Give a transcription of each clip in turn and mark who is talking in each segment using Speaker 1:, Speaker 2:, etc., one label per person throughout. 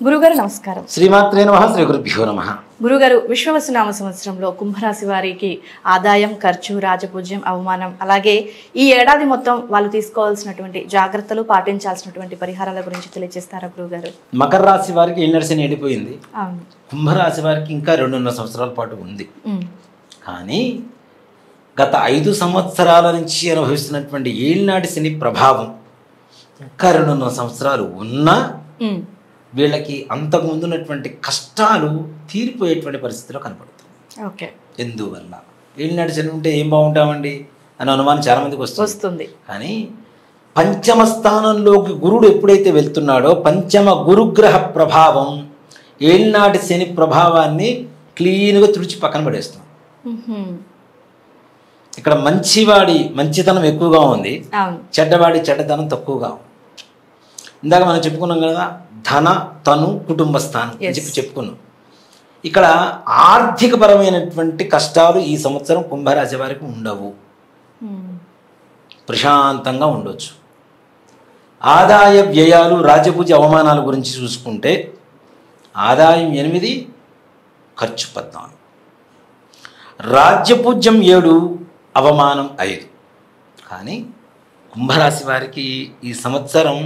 Speaker 1: గురుగారు నమస్కారం.
Speaker 2: శ్రీమాత్రే నమః. శ్రీ గురుభ్యో నమః.
Speaker 1: గురుగారు, విశ్వవసునామ సంవత్సరంలో కుంభరాశి వారికి ఆదాయం, ఖర్చు, రాజపూజ్యం, అవమానం, అలాగే ఈ ఏడాది మొత్తం వాళ్ళు తీసుకోవాల్సినటువంటి జాగ్రత్తలు, పాటించాల్సినటువంటి పరిహారాల గురించి తెలియజేస్తారా గురుగారు?
Speaker 2: మకర రాశి వారికి ఏళ్ళనడిసి వెళ్ళిపోయింది.
Speaker 1: అవును.
Speaker 2: కుంభరాశి వారికి ఇంకా 2.5 సంవత్సరాల పాటు ఉంది. కానీ గత 5 సంవత్సరాల నుంచి అనుభవిస్తున్నటువంటి ఏళ్ళనాటి శని ప్రభావం ఇంకా 2.5 సంవత్సరాలు ఉన్నా వీళ్ళకి అంతకు ముందు ఉన్నటువంటి కష్టాలు తీరిపోయేటువంటి పరిస్థితిలో కనపడుతుంది.
Speaker 1: ఓకే.
Speaker 2: ఎందువల్ల ఏళ్ళనాటి శని ఉంటే ఏం బాగుంటామండి అనే అనుమానం చాలా మందికి వస్తుంది. కానీ పంచమ స్థానంలోకి గురుడు ఎప్పుడైతే వెళ్తున్నాడో పంచమ గురుగ్రహ ప్రభావం ఏళ్ళనాటి శని ప్రభావాన్ని క్లీన్గా తుడిచి పక్కన పడేస్తాం. ఇక్కడ మంచివాడి మంచితనం ఎక్కువగా ఉంది, చెడ్డవాడి చెడ్డతనం తక్కువగా ఉంది. ఇందాక మనం చెప్పుకున్నాం కదా, ధన తను కుటుంబ స్థానం అని చెప్పుకున్నాం. ఇక్కడ ఆర్థికపరమైనటువంటి కష్టాలు ఈ సంవత్సరం కుంభరాశి వారికి ఉండవు, ప్రశాంతంగా ఉండొచ్చు. ఆదాయ వ్యయాలు, రాజపూజ అవమానాల గురించి చూసుకుంటే ఆదాయం 8, ఖర్చు 14, రాజ్యపూజ్యం 7, అవమానం 5. కానీ కుంభరాశి వారికి ఈ సంవత్సరం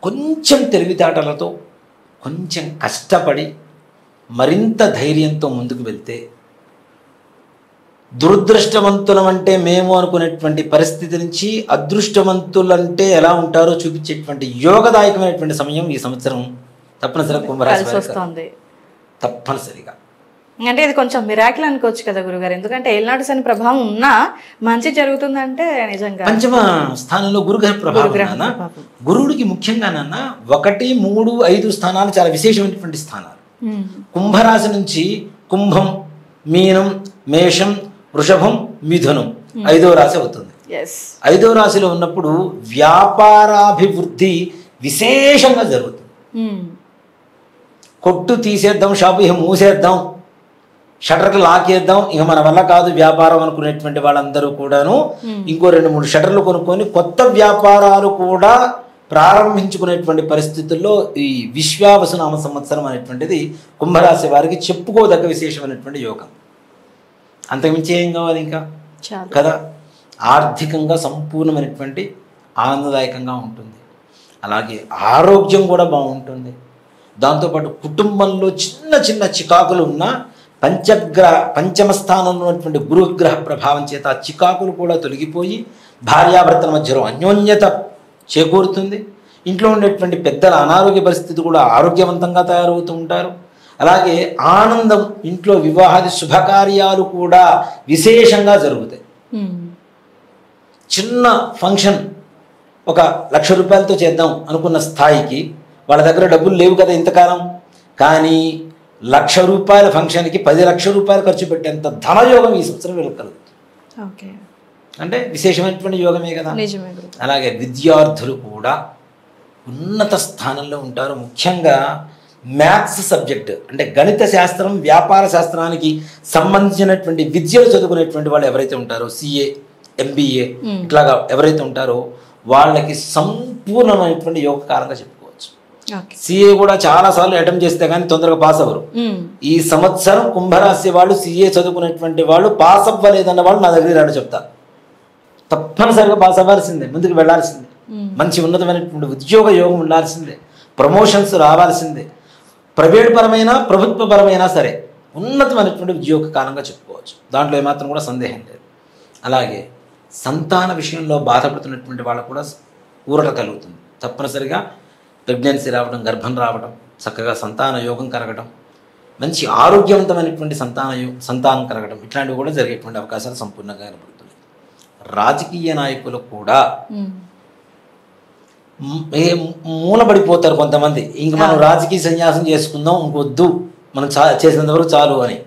Speaker 2: కొంచెం తెలివితేటలతో, కొంచెం కష్టపడి, మరింత ధైర్యంతో ముందుకు వెళ్తే దురదృష్టవంతులం అంటే మేము అనుకునేటువంటి పరిస్థితి నుంచి అదృష్టవంతులంటే ఎలా ఉంటారో చూపించేటువంటి యోగదాయకమైనటువంటి సమయం ఈ సంవత్సరం తప్పనిసరిగా కుంభరాశి వారికి తప్పనిసరిగా.
Speaker 1: అంటే ఇది కొంచెం మిరాకిల్ అనుకోవచ్చు కదా గురుగారు, ఎందుకంటే ఏళ్ళనాటి శని ప్రభావం ఉన్నా మంచి జరుగుతుందంటే నిజంగా.
Speaker 2: పంచమ స్థానంలో గురుగ్రహ ప్రభావం, గురుడికి ముఖ్యంగా 1, 3, 5 స్థానాలు చాలా విశేషమైనటువంటి స్థానాలు. కుంభరాశి నుంచి కుంభం, మీనం, మేషం, వృషభం, మిథునం 5వ రాశి అవుతుంది. 5వ రాశిలో ఉన్నప్పుడు వ్యాపారాభివృద్ధి విశేషంగా జరుగుతుంది. కొట్టు తీసేద్దాం, షాపు ఇక మూసేద్దాం, షటర్కి లాకేద్దాం, ఇక మన వల్ల కాదు వ్యాపారం అనుకునేటువంటి వాళ్ళందరూ కూడాను ఇంకో 2-3 షటర్లు కొనుక్కొని కొత్త వ్యాపారాలు కూడా ప్రారంభించుకునేటువంటి పరిస్థితుల్లో ఈ విశ్వావసునామ సంవత్సరం అనేటువంటిది కుంభరాశి వారికి చెప్పుకోదగ్గ విశేషమైనటువంటి యోగం. అంతకుమించి ఏం కావాలి ఇంకా కదా. ఆర్థికంగా సంపూర్ణమైనటువంటి ఆనందదాయకంగా ఉంటుంది. అలాగే ఆరోగ్యం కూడా బాగుంటుంది. దాంతోపాటు కుటుంబంలో చిన్న చిన్న చికాకులు ఉన్న పంచమ స్థానంలో ఉన్నటువంటి గురుగ్రహ ప్రభావం చేత ఆ చికాకులు కూడా తొలగిపోయి భార్యాభర్తల మధ్యలో అన్యోన్యత చేకూరుతుంది. ఇంట్లో ఉండేటువంటి పెద్దల అనారోగ్య పరిస్థితి కూడా ఆరోగ్యవంతంగా తయారవుతూ ఉంటారు. అలాగే ఆనందం, ఇంట్లో వివాహాది శుభకార్యాలు కూడా విశేషంగా జరుగుతాయి. చిన్న ఫంక్షన్ 1,00,000 రూపాయలతో చేద్దాం అనుకున్న స్థాయికి వాళ్ళ దగ్గర డబ్బులు లేవు కదా ఇంతకాలం, కానీ 1,00,000 రూపాయల ఫంక్షన్కి 10 లక్షల రూపాయలు ఖర్చు పెట్టేంత ధనయోగం ఈ సంవత్సరం వీళ్ళకి కలుగుతుంది. అంటే విశేషమైనటువంటి యోగమే కదా. అలాగే విద్యార్థులు కూడా ఉన్నత స్థానంలో ఉంటారు. ముఖ్యంగా మ్యాథ్స్ సబ్జెక్ట్ అంటే గణిత శాస్త్రం, వ్యాపార శాస్త్రానికి సంబంధించినటువంటి విద్యలు చదువుకునేటువంటి వాళ్ళు ఎవరైతే ఉంటారో, CA, MBA ఇట్లాగా ఎవరైతే ఉంటారో వాళ్ళకి సంపూర్ణమైనటువంటి యోగకారంగా చెప్పుకోవచ్చు. CA కూడా చాలాసార్లు అటెంప్ట్ చేస్తే కానీ తొందరగా పాస్ అవ్వరు. ఈ సంవత్సరం కుంభరాశి వాళ్ళు CA చదువుకునేటువంటి వాళ్ళు పాస్ అవ్వలేదన్న వాళ్ళు నా దగ్గర రాడు చెప్తా. తప్పనిసరిగా పాస్ అవ్వాల్సిందే, ముందుకు వెళ్లాల్సిందే, మంచి ఉన్నతమైనటువంటి ఉద్యోగ యోగం ఉండాల్సిందే, ప్రమోషన్స్ రావాల్సిందే. ప్రైవేట్ పరమైన ప్రభుత్వ పరమైనా సరే ఉన్నతమైనటువంటి ఉద్యోగ కాలంగా చెప్పుకోవచ్చు. దాంట్లో ఏమాత్రం కూడా సందేహం లేదు. అలాగే సంతాన విషయంలో బాధపడుతున్నటువంటి వాళ్ళకు కూడా ఊరట కలుగుతుంది. తప్పనిసరిగా ప్రెగ్నెన్సీ రావడం, గర్భం రావడం, చక్కగా సంతాన యోగం కలగడం, మంచి ఆరోగ్యవంతమైనటువంటి సంతానం కలగడం, ఇట్లాంటివి కూడా జరిగేటువంటి అవకాశాలు సంపూర్ణంగా కనబడుతున్నాయి. రాజకీయ నాయకులు కూడా మూలపడిపోతారు కొంతమంది. ఇంక మనం రాజకీయ సన్యాసం చేసుకుందాం, ఇంకొద్దు, మనం చేసినంత వరకు చాలు అని.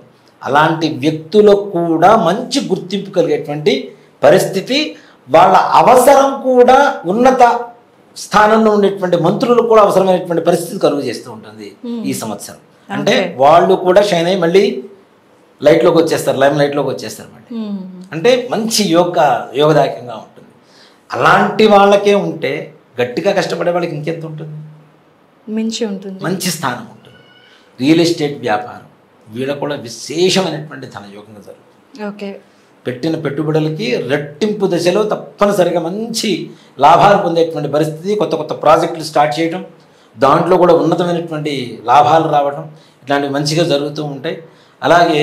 Speaker 2: అలాంటి వ్యక్తులకు కూడా మంచి గుర్తింపు కలిగేటువంటి పరిస్థితి, వాళ్ళ అవసరం కూడా ఉన్నత స్థానంలో ఉండేటువంటి మంత్రులకు కూడా అవసరమైనటువంటి పరిస్థితి కలుగు చేస్తూ ఉంటుంది ఈ సంవత్సరం. అంటే వాళ్ళు కూడా షైన్ అయ్యి మళ్ళీ లైట్లోకి వచ్చేస్తారు, లైమ్ లైట్లోకి వచ్చేస్తారు మళ్ళీ. అంటే మంచి యోగదాయకంగా ఉంటుంది. అలాంటి వాళ్ళకే ఉంటే గట్టిగా కష్టపడే వాళ్ళకి ఇంకెంత ఉంటుంది.
Speaker 1: మించి ఉంటుంది,
Speaker 2: మంచి స్థానం ఉంటుంది. రియల్ ఎస్టేట్ వ్యాపారం వీళ్ళకు కూడా విశేషమైనటువంటి ధనయోగంగా జరుగుతుంది.
Speaker 1: ఓకే,
Speaker 2: పెట్టిన పెట్టుబడులకి రెట్టింపు దశలో తప్పనిసరిగా మంచి లాభాలు పొందేటువంటి పరిస్థితి, కొత్త కొత్త ప్రాజెక్టులు స్టార్ట్ చేయడం, దాంట్లో కూడా ఉన్నతమైనటువంటి లాభాలు రావడం, ఇట్లాంటివి మంచిగా జరుగుతూ ఉంటాయి. అలాగే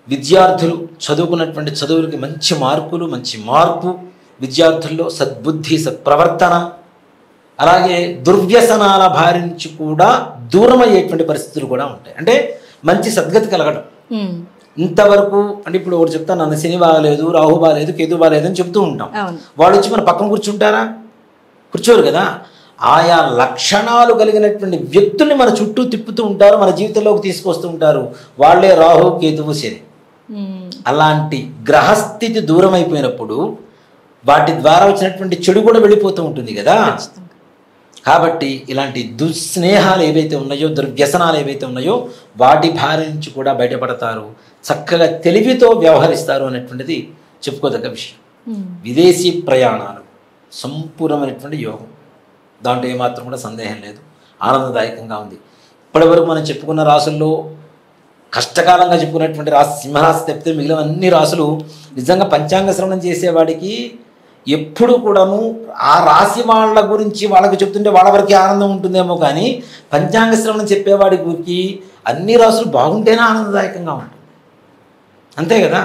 Speaker 2: విద్యార్థులు చదువుకున్నటువంటి చదువులకి మంచి మార్కులు, మంచి మార్పు, విద్యార్థుల్లో సద్బుద్ధి, సత్ప్రవర్తన, అలాగే దుర్వ్యసనాల బారి నుంచి కూడా దూరం అయ్యేటువంటి పరిస్థితులు కూడా ఉంటాయి. అంటే మంచి సద్గతి కలగడం. ఇంతవరకు అంటే ఇప్పుడు ఒకటి చెప్తాను, నన్ను శని బాగలేదు, రాహు బాగలేదు, కేతు బాగలేదు అని చెప్తూ ఉంటాం. వాళ్ళు వచ్చి మన పక్కన కూర్చుంటారా? కూర్చోరు కదా. ఆయా లక్షణాలు కలిగినటువంటి వ్యక్తుల్ని మన చుట్టూ తిప్పుతూ ఉంటారు, మన జీవితంలోకి తీసుకొస్తూ ఉంటారు. వాళ్ళే రాహు, కేతువు, శని. అలాంటి గ్రహస్థితి దూరం అయిపోయినప్పుడు వాటి ద్వారా వచ్చినటువంటి చెడు కూడా వెళ్ళిపోతూ ఉంటుంది కదా. కాబట్టి ఇలాంటి దుస్నేహాలు ఏవైతే ఉన్నాయో, దుర్వ్యసనాలు ఏవైతే ఉన్నాయో వాటి బారి నుంచి కూడా బయటపడతారు. చక్కగా తెలివితో వ్యవహరిస్తారు అనేటువంటిది చెప్పుకోదగ్గ విషయం. విదేశీ ప్రయాణాలు సంపూర్ణమైనటువంటి యోగం, దాంట్లో ఏమాత్రం కూడా సందేహం లేదు. ఆనందదాయకంగా ఉంది. ఇప్పటివరకు మనం చెప్పుకున్న రాసుల్లో కష్టకాలంగా చెప్పుకున్నటువంటి రాశి సింహరాశి తప్పితే మిగిలిన అన్ని రాసులు నిజంగా పంచాంగ శ్రవణం చేసేవాడికి ఎప్పుడు కూడాను ఆ రాశి వాళ్ళ గురించి వాళ్ళకి చెప్తుంటే వాళ్ళ వరకే ఆనందం ఉంటుందేమో, కానీ పంచాంగ శ్రవణం చెప్పేవాడి గురికి అన్ని రాసులు బాగుంటేనే ఆనందదాయకంగా ఉంటుంది. అంతే కదా.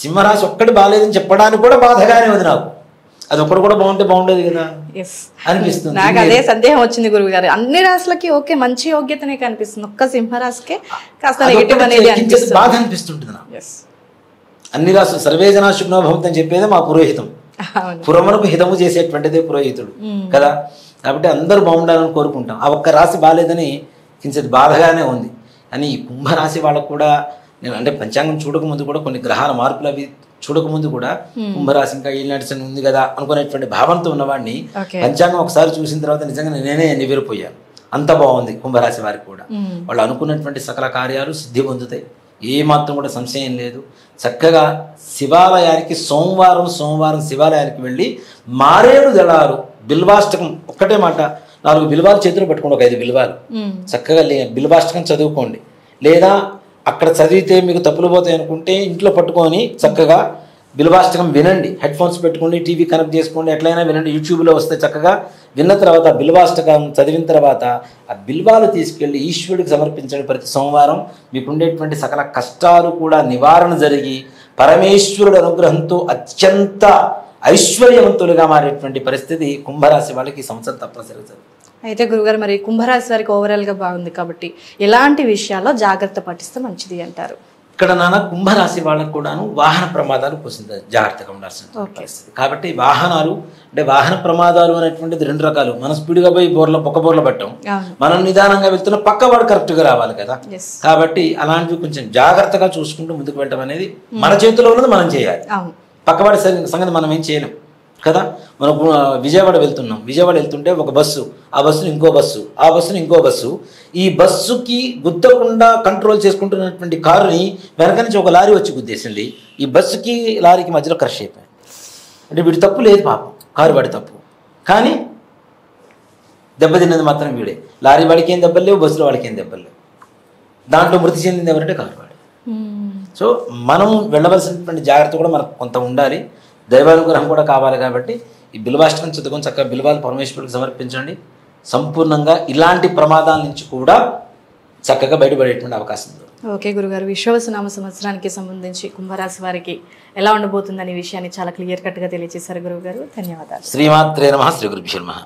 Speaker 2: సింహరాశి ఒక్కటి బాగాలేదని చెప్పడానికి కూడా బాధగానే ఉంది నాకు. అది ఒక్కడు కూడా బాగుంటే బాగుండేది కదా అనిపిస్తుంది.
Speaker 1: నాకు అదే సందేహం వచ్చింది గురువు గారు. అన్ని రాశులకి ఓకే మంచి యోగ్యతనే కనిపిస్తుంది, ఒక్క సింహరాశికే కాస్త నెగటివ్ అనేది అనిపిస్తుంది,
Speaker 2: బాధ అనిపిస్తుంటుంది నాకు. అన్ని రాశులు సర్వే జనా శుభ్నో భవంతు అని చెప్పేదే మా పురోహితం. పురమునకు హితము చేసేటువంటిదే పురోహితుడు కదా. కాబట్టి అందరూ బాగుండాలని కోరుకుంటాం. ఆ ఒక్క రాశి బాగాలేదని కించిత్ బాధగానే ఉంది. అని ఈ కుంభరాశి వాళ్ళకు కూడా నేను అంటే పంచాంగం చూడకముందు కూడా కొన్ని గ్రహాల మార్పులు అవి చూడకముందు కూడా కుంభరాశి ఇంకా ఏళ్ళు నడిచిన ఉంది కదా అనుకునేటువంటి భావంతో ఉన్నవాడిని పంచాంగం ఒకసారి చూసిన తర్వాత నిజంగా నేనే నివ్వెరపోయాను. అంత బాగుంది కుంభరాశి వారికి కూడా. వాళ్ళు అనుకున్నటువంటి సకల కార్యాలు సిద్ధి పొందుతాయి, ఏమాత్రం కూడా సంశయం లేదు. చక్కగా శివాలయానికి సోమవారం శివాలయానికి వెళ్ళి మారేడు దళాలు బిల్వాష్టకం, ఒక్కటే మాట, 4 బిల్వాలు చేతిలో పట్టుకోండి, ఒక 5 బిల్వాలు చక్కగా బిల్వాష్టకం చదువుకోండి. లేదా అక్కడ చదివితే మీకు తప్పులు పోతాయి అనుకుంటే ఇంట్లో పట్టుకొని చక్కగా బిల్వాష్టకం వినండి. హెడ్ ఫోన్స్ పెట్టుకోండి, టీవీ కనెక్ట్ చేసుకోండి, ఎట్లయినా వినండి. యూట్యూబ్లో వస్తే చక్కగా విన్న తర్వాత బిల్వాష్టకం చదివిన తర్వాత ఆ బిల్వాలు తీసుకెళ్ళి ఈశ్వరుడికి సమర్పించండి. ప్రతి సోమవారం మీకుండేటువంటి సకల కష్టాలు కూడా నివారణ జరిగి పరమేశ్వరుడు అనుగ్రహంతో అత్యంత ఐశ్వర్యవంతులుగా మారేటువంటి పరిస్థితి కుంభరాశి వాళ్ళకి ఈ సంవత్సరం తప్పనిసరిగా జరుగుతుంది.
Speaker 1: అయితే గురుగారు, మరి కుంభరాశి వారికి ఓవరాల్గా బాగుంది కాబట్టి ఎలాంటి విషయాల్లో జాగ్రత్త పట్టిస్తే మంచిది అంటారు?
Speaker 2: ఇక్కడ కుంభరాశి వాళ్ళకు కూడాను వాహన ప్రమాదాలు కొంచెం జాగ్రత్తగా ఉండాల్సిన పరిస్థితి. కాబట్టి వాహనాలు అంటే వాహన ప్రమాదాలు అనేటువంటిది 2 రకాలు. మనం స్పీడ్గా పోయి బొక్క బోర్ల పట్టం, మనం నిదానంగా వెళ్తున్న పక్కవాడు కరెక్ట్గా రావాలి కదా. కాబట్టి అలాంటివి కొంచెం జాగ్రత్తగా చూసుకుంటూ ముందుకు వెళ్ళడం అనేది మన చేతిలో ఉన్నది మనం చేయాలి. పక్కవాడి సంగతి మనం ఏం చేయలేం కదా. మనం విజయవాడ వెళ్తుంటే ఒక బస్సు, ఆ బస్సును ఇంకో బస్సు, ఆ బస్సును ఇంకో బస్సు, ఈ బస్సుకి గుద్దకుండా కంట్రోల్ చేసుకుంటున్నటువంటి కారుని వెనక నుంచి ఒక లారీ వచ్చి గుద్దేసింది. ఈ బస్సుకి లారీకి మధ్యలో క్రష్ అయిపోయింది. అంటే వీడి తప్పు లేదు పాపం, కారు వాడి తప్పు, కానీ దెబ్బతిన్నది మాత్రం వీడే. లారీ వాడికి ఏం దెబ్బలు లేవు, బస్సులో వాడికి ఏం దెబ్బలు లేవు. దాంట్లో మృతి చెందింది ఎవరంటే కారు వాడు. సో మనం వెళ్ళవలసినటువంటి జాగ్రత్త కూడా మనకు కొంత ఉండాలి, దైవానుగ్రహం కూడా కావాలి. కాబట్టి ఈ బిల్వాష్టకం చదువుకొని చక్కగా బిల్వాలు పరమేశ్వరుడికి సమర్పించండి. సంపూర్ణంగా ఇలాంటి ప్రమాదాల నుంచి కూడా చక్కగా బయటపడేటువంటి అవకాశం ఉంది.
Speaker 1: ఓకే గురుగారు, విశ్వావసునామ సంవత్సరానికి సంబంధించి కుంభరాశి వారికి ఎలా ఉండబోతుందనే విషయాన్ని చాలా క్లియర్ కట్గా తెలియజేశారు గురువు గారు. ధన్యవాదాలు.
Speaker 2: శ్రీమాత్రే నమః. శ్రీ గురుభ్యో నమః.